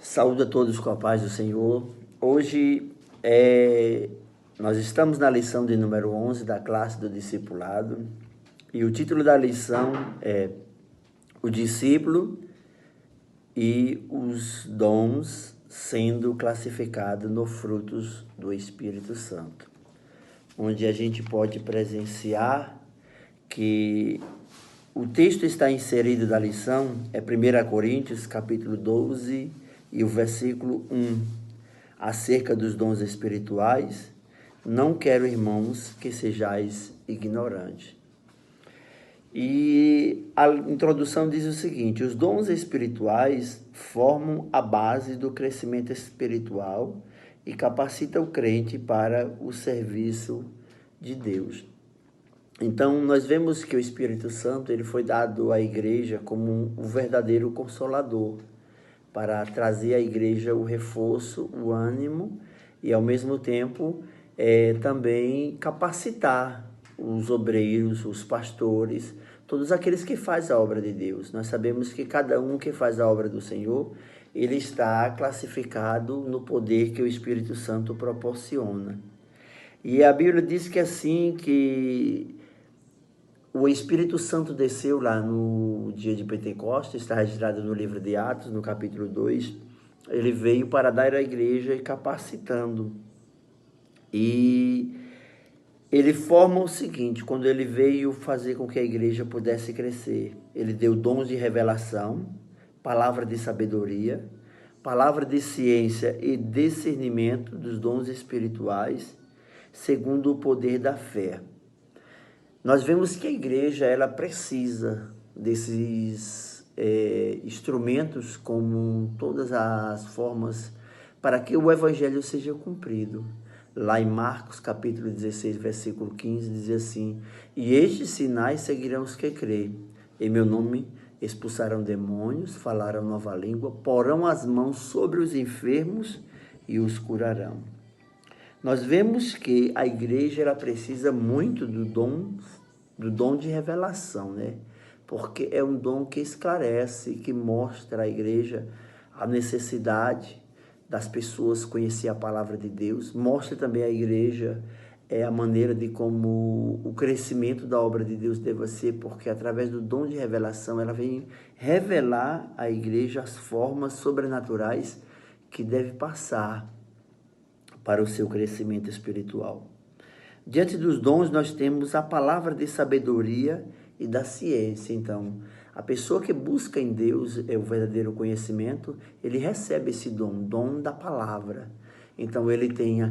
Saúde a todos com a paz do Senhor. Hoje nós estamos na lição de número 11 da classe do discipulado e o título da lição é O Discípulo e os Dons sendo classificados no frutos do Espírito Santo, onde a gente pode presenciar que o texto está inserido da lição, é 1 Coríntios capítulo 12, e o versículo 1, acerca dos dons espirituais, não quero, irmãos, que sejais ignorantes. E a introdução diz o seguinte: os dons espirituais formam a base do crescimento espiritual e capacitam o crente para o serviço de Deus. Então, nós vemos que o Espírito Santo ele foi dado à igreja como um verdadeiro consolador, para trazer à igreja o reforço, o ânimo e, ao mesmo tempo, também capacitar os obreiros, os pastores, todos aqueles que fazem a obra de Deus. Nós sabemos que cada um que faz a obra do Senhor, ele está classificado no poder que o Espírito Santo proporciona. E a Bíblia diz que assim que o Espírito Santo desceu lá no dia de Pentecostes, está registrado no livro de Atos, no capítulo 2, ele veio para dar à igreja e capacitando. E ele forma o seguinte: quando ele veio fazer com que a igreja pudesse crescer, ele deu dons de revelação, palavra de sabedoria, palavra de ciência e discernimento dos dons espirituais, segundo o poder da fé. Nós vemos que a igreja ela precisa desses instrumentos como todas as formas para que o evangelho seja cumprido. Lá em Marcos capítulo 16, versículo 15, diz assim: e estes sinais seguirão os que creem. Em meu nome expulsarão demônios, falarão nova língua, porão as mãos sobre os enfermos e os curarão. Nós vemos que a igreja ela precisa muito do dom de revelação, né? Porque é um dom que esclarece, que mostra à igreja a necessidade das pessoas conhecer a palavra de Deus, mostra também à igreja a maneira de como o crescimento da obra de Deus deve ser, porque através do dom de revelação ela vem revelar à igreja as formas sobrenaturais que deve passar para o seu crescimento espiritual. Diante dos dons, nós temos a palavra de sabedoria e da ciência. Então, a pessoa que busca em Deus o verdadeiro conhecimento, ele recebe esse dom da palavra. Então, ele tem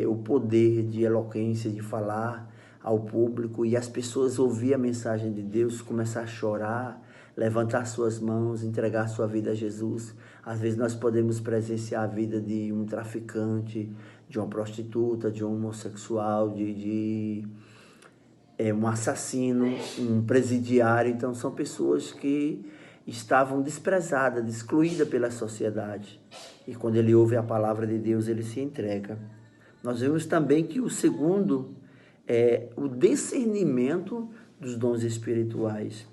o poder de eloquência, de falar ao público e as pessoas ouvir a mensagem de Deus, começar a chorar, levantar suas mãos, entregar sua vida a Jesus. Às vezes nós podemos presenciar a vida de um traficante, de uma prostituta, de um homossexual, de um assassino, um presidiário. Então são pessoas que estavam desprezadas, excluídas pela sociedade. E quando ele ouve a palavra de Deus, ele se entrega. Nós vemos também que o segundo é o discernimento dos dons espirituais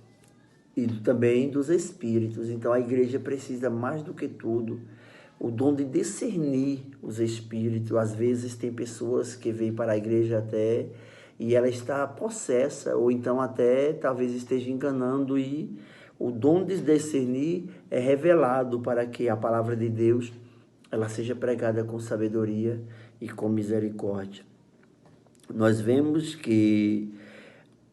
e também dos espíritos. Então a igreja precisa mais do que tudo o dom de discernir os espíritos. Às vezes tem pessoas que vêm para a igreja até e ela está possessa, ou então até talvez esteja enganando, e o dom de discernir é revelado para que a palavra de Deus ela seja pregada com sabedoria e com misericórdia. Nós vemos que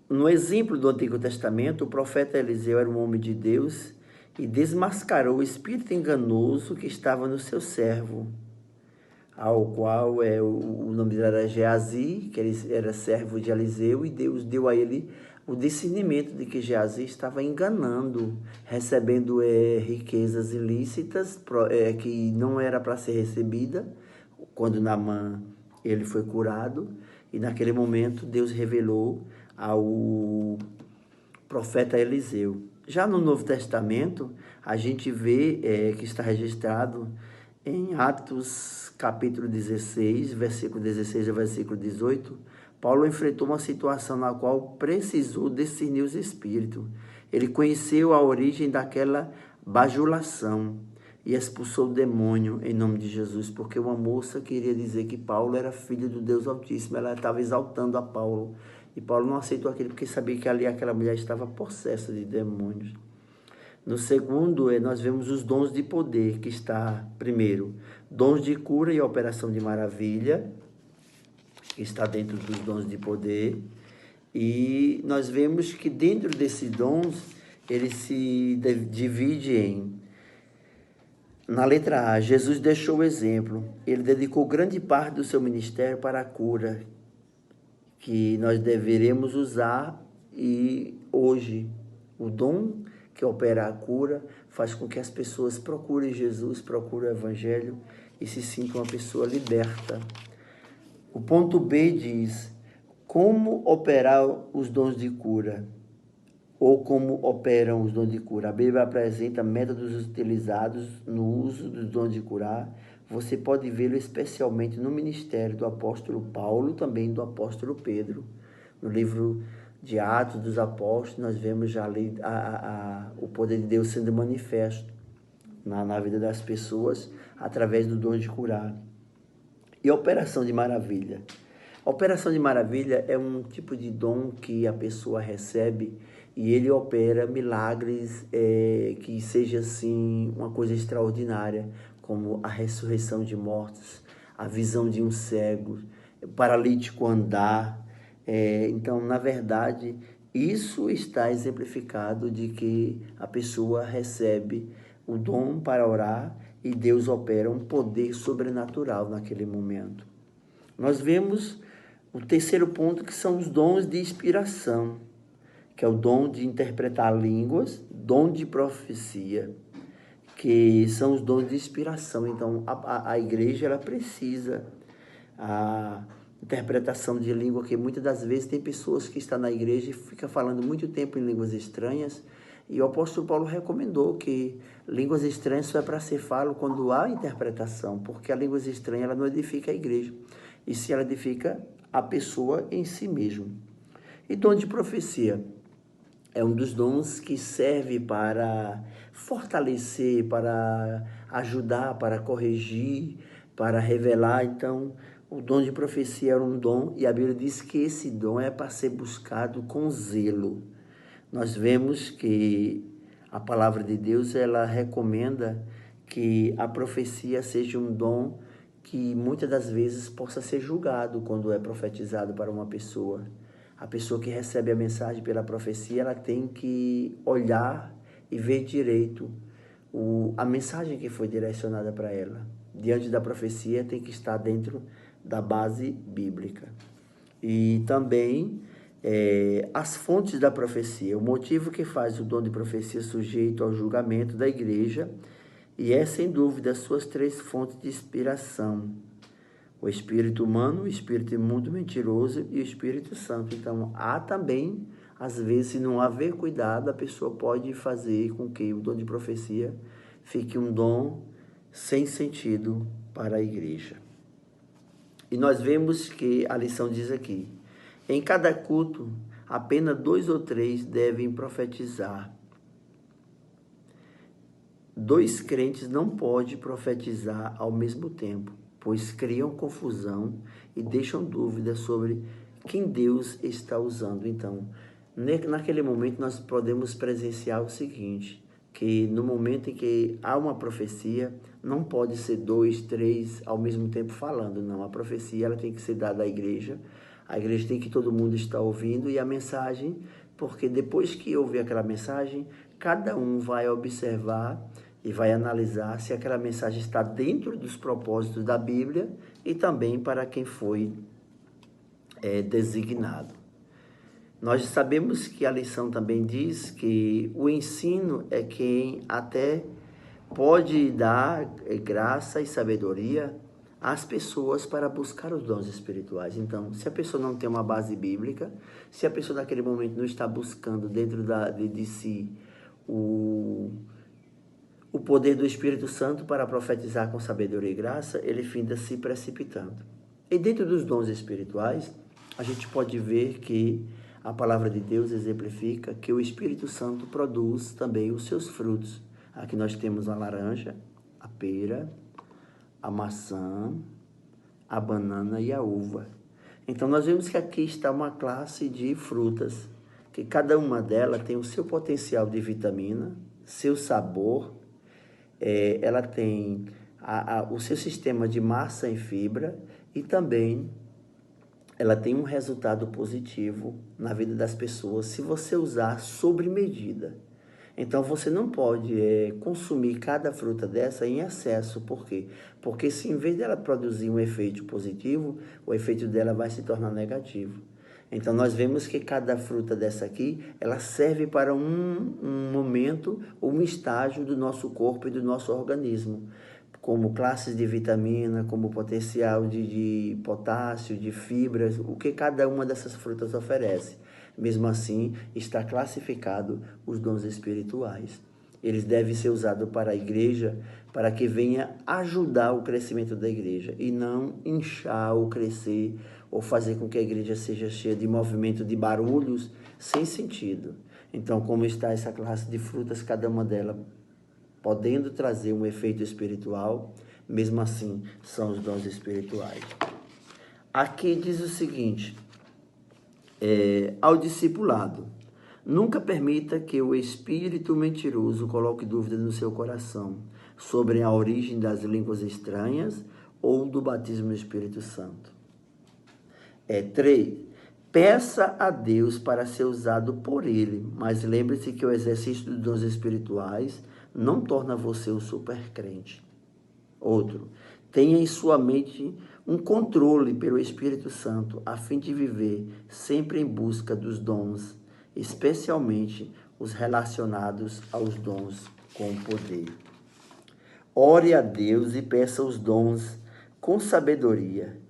no exemplo do Antigo Testamento, o profeta Eliseu era um homem de Deus e desmascarou o espírito enganoso que estava no seu servo, ao qual o nome dele era Geazi, que ele era servo de Eliseu, e Deus deu a ele o discernimento de que Geazi estava enganando, recebendo riquezas ilícitas que não era para ser recebida. Quando Naamã ele foi curado, e naquele momento Deus revelou ao profeta Eliseu. Já no Novo Testamento, a gente vê que está registrado em Atos capítulo 16, versículo 16 ao versículo 18, Paulo enfrentou uma situação na qual precisou discernir os espíritos. Ele conheceu a origem daquela bajulação. e expulsou o demônio em nome de Jesus, porque uma moça queria dizer que Paulo era filho do Deus Altíssimo, ela estava exaltando a Paulo, e Paulo não aceitou aquilo porque sabia que ali aquela mulher estava possessa de demônios. No segundo, nós vemos os dons de poder, que está, primeiro, dons de cura e operação de maravilha, que está dentro dos dons de poder. E nós vemos que dentro desses dons, ele se divide na letra A, Jesus deixou o exemplo. Ele dedicou grande parte do seu ministério para a cura, que nós deveremos usar, e hoje o dom que opera a cura faz com que as pessoas procurem Jesus, procurem o Evangelho e se sintam uma pessoa liberta. O ponto B diz, como operar os dons de cura? Ou como operam os dons de cura? A Bíblia apresenta métodos utilizados no uso dos dons de curar. Você pode vê-lo especialmente no ministério do apóstolo Paulo e também do apóstolo Pedro. No livro de Atos dos Apóstolos, nós vemos já ali o poder de Deus sendo manifesto na vida das pessoas através do dom de curar. E a operação de maravilha? A operação de maravilha é um tipo de dom que a pessoa recebe e ele opera milagres que seja assim uma coisa extraordinária, como a ressurreição de mortos, a visão de um cego, paralítico andar. Então, na verdade, isso está exemplificado de que a pessoa recebe o dom para orar e Deus opera um poder sobrenatural naquele momento. Nós vemos o terceiro ponto, que são os dons de inspiração, que é o dom de interpretar línguas, dom de profecia, que são os dons de inspiração. Então, a igreja ela precisa a interpretação de língua, que muitas das vezes tem pessoas que estão na igreja e ficam falando muito tempo em línguas estranhas, e o apóstolo Paulo recomendou que línguas estranhas só é para ser falo quando há interpretação, porque a língua estranha ela não edifica a igreja, e se ela edifica a pessoa em si mesmo. E dom de profecia é um dos dons que serve para fortalecer, para ajudar, para corrigir, para revelar. Então, o dom de profecia era um dom, e a Bíblia diz que esse dom é para ser buscado com zelo. Nós vemos que a palavra de Deus, ela recomenda que a profecia seja um dom que muitas das vezes possa ser julgado quando é profetizado para uma pessoa. A pessoa que recebe a mensagem pela profecia, ela tem que olhar e ver direito a mensagem que foi direcionada para ela. Diante da profecia, tem que estar dentro da base bíblica. E também as fontes da profecia, o motivo que faz o dom de profecia sujeito ao julgamento da igreja, e sem dúvida as suas três fontes de inspiração: o espírito humano, o espírito imundo mentiroso e o Espírito Santo. Então, há também, às vezes, se não haver cuidado, a pessoa pode fazer com que o dom de profecia fique um dom sem sentido para a igreja. E nós vemos que a lição diz aqui, em cada culto, apenas 2 ou 3 devem profetizar. 2 crentes não podem profetizar ao mesmo tempo, pois criam confusão e deixam dúvidas sobre quem Deus está usando. Então, naquele momento nós podemos presenciar o seguinte, que no momento em que há uma profecia, não pode ser 2, 3 ao mesmo tempo falando, não. A profecia ela tem que ser dada à igreja, a igreja tem que todo mundo estar ouvindo, e a mensagem, porque depois que ouvir aquela mensagem, cada um vai observar e vai analisar se aquela mensagem está dentro dos propósitos da Bíblia e também para quem foi designado. Nós sabemos que a lição também diz que o ensino é quem até pode dar graça e sabedoria às pessoas para buscar os dons espirituais. Então, se a pessoa não tem uma base bíblica, se a pessoa naquele momento não está buscando dentro de si o poder do Espírito Santo para profetizar com sabedoria e graça, ele finda se precipitando. E dentro dos dons espirituais, a gente pode ver que a palavra de Deus exemplifica que o Espírito Santo produz também os seus frutos. Aqui nós temos a laranja, a pera, a maçã, a banana e a uva. Então, nós vemos que aqui está uma classe de frutas, que cada uma delas tem o seu potencial de vitamina, seu sabor, ela tem o seu sistema de massa e fibra e também ela tem um resultado positivo na vida das pessoas se você usar sobre medida. Então, você não pode consumir cada fruta dessa em excesso. Por quê? Porque se em vez dela produzir um efeito positivo, o efeito dela vai se tornar negativo. Então, nós vemos que cada fruta dessa aqui, ela serve para um momento, um estágio do nosso corpo e do nosso organismo, como classes de vitamina, como potencial de potássio, de fibras, o que cada uma dessas frutas oferece. Mesmo assim, está classificado os dons espirituais. Eles devem ser usados para a igreja, para que venha ajudar o crescimento da igreja e não inchar ou crescer ou fazer com que a igreja seja cheia de movimento, de barulhos sem sentido. Então, como está essa classe de frutas, cada uma delas podendo trazer um efeito espiritual, mesmo assim, são os dons espirituais. Aqui diz o seguinte, ao discipulado, nunca permita que o espírito mentiroso coloque dúvida no seu coração sobre a origem das línguas estranhas ou do batismo no Espírito Santo. 3. Peça a Deus para ser usado por Ele, mas lembre-se que o exercício dos dons espirituais não torna você um super crente. Outro, tenha em sua mente um controle pelo Espírito Santo, a fim de viver sempre em busca dos dons, especialmente os relacionados aos dons com poder. Ore a Deus e peça os dons com sabedoria,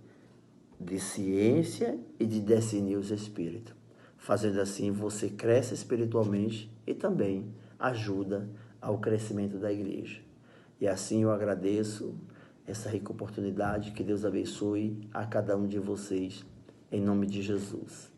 de ciência e de discernir os espíritos. Fazendo assim, você cresce espiritualmente e também ajuda ao crescimento da igreja. E assim eu agradeço essa rica oportunidade. Que Deus abençoe a cada um de vocês, em nome de Jesus.